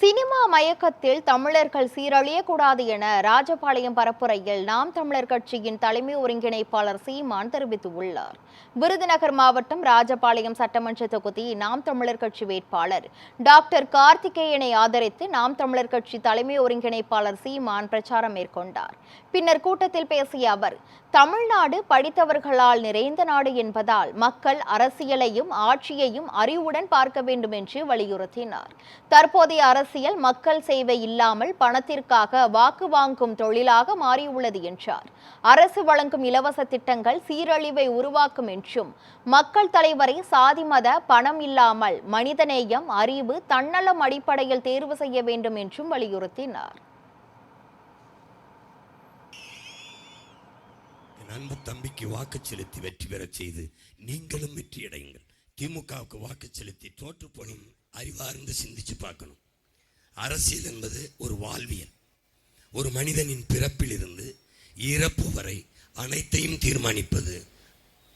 Cinema மயக்கத்தில் தமிழர்கள் சீரழியக்கூடாது என ராஜபாளையம் பரப்புரையில் நாம் தமிழர் கட்சியின் தலைமை ஒருங்கிணைப்பாளர் சீமான் தெரிவித்துள்ளார். விருதுநகர் மாவட்டம் ராஜபாளையம் சட்டமன்ற தொகுதி நாம் தமிழர் கட்சி வேட்பாளர் டாக்டர் கார்த்திகேயனை ஆதரித்து நாம் தமிழர் கட்சி தலைமை ஒருங்கிணைப்பாளர் சீமான் பிரச்சாரம் மேற்கொண்டார். பின்னர் கூட்டத்தில் பேசிய அவர், தமிழ்நாடு படித்தவர்களால் நிறைந்த நாடு என்பதால் மக்கள் அரசியலையும் ஆட்சியையும் அறிவுடன் பார்க்க வேண்டும் என்று வலியுறுத்தினார். தற்போதைய அரசியல் மக்கள் சேவை இல்லாமல் பணத்திற்காக வாக்கு வாங்கும் தொழிலாக மாறியுள்ளது என்றார். அரசு வழங்கும் இலவச திட்டங்கள் சீரழிவை உருவாக்கும் என்றும், மக்கள் தலைவரை சாதி மத பணம் இல்லாமல் மனிதநேயம் அறிவு தன்னலம் அடிப்படையில் தேர்வு செய்ய வேண்டும் என்றும் வலியுறுத்தினார். அன்பு தம்பிக்கு வாக்கு செலுத்தி வெற்றி பெற செய்து நீங்களும் வெற்றியடையுங்கள். திமுகவுக்கு வாக்கு செலுத்தி தோற்று போனும் அறிவார்ந்து சிந்திச்சு பார்க்கணும். அரசியல் என்பது ஒரு வாழ்வியல். ஒரு மனிதனின் பிறப்பில் இருந்து இறப்பு வரை அனைத்தையும் தீர்மானிப்பது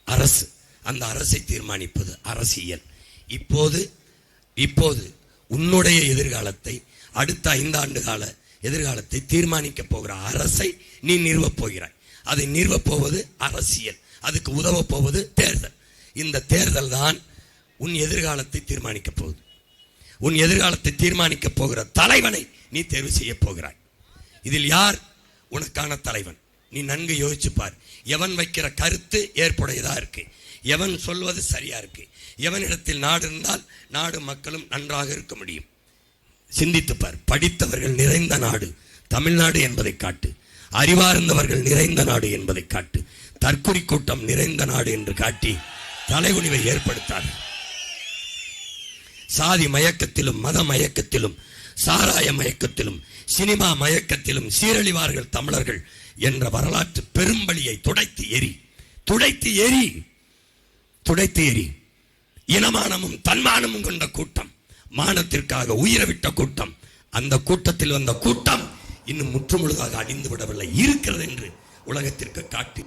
அரசு. அந்த அரசை தீர்மானிப்பது அரசியல். இப்போது உன்னுடைய எதிர்காலத்தை, அடுத்த 5 ஆண்டு கால எதிர்காலத்தை தீர்மானிக்க போகிற அரசை நீ நிறுவப் போகிறாய். அதை நிறுவப் போவது அரசியல். அதுக்கு உதவப் போவது தேர்தல். இந்த தேர்தல் தான் உன் எதிர்காலத்தை தீர்மானிக்க போகுது. உன் எதிர்காலத்தை தீர்மானிக்க போகிற தலைவனை நீ தேர்வு செய்ய போகிறாய். இதில் யார் உனக்கான தலைவன்? நீ நன்கு யோசிச்சு பார். எவன் வைக்கிற கருத்து ஏற்புடையதா இருக்கு, எவன் சொல்வது சரியா இருக்கு, எவனிடத்தில் நாடு இருந்தால் நாடு மக்களும் நன்றாக இருக்க முடியும். சிந்தித்து பார். படித்தவர்கள் நிறைந்த நாடு தமிழ்நாடு என்பதை காட்டு. அறிவார்ந்தவர்கள் நிறைந்த நாடு என்பதை காட்டு. தற்குறி கூட்டம் நிறைந்த நாடு என்று காட்டி தலைகுனிவை ஏற்படுத்தாது. சாதி மயக்கத்திலும் மத மயக்கத்திலும் சாராய மயக்கத்திலும் சினிமா மயக்கத்திலும் சீரழிவார்கள் தமிழர்கள் என்ற வரலாற்று பெரும்பலியை துடைத்து எரி. இனமானமும் தன்மானமும் கொண்ட கூட்டம், மானத்திற்காக உயிரவிட்ட கூட்டம். அந்த கூட்டத்தில் வந்த கூட்டம் இன்னும் முற்றுமுழுதாக அழிந்து விடவில்லை, இருக்கிறது என்று உலகத்திற்கு காட்டி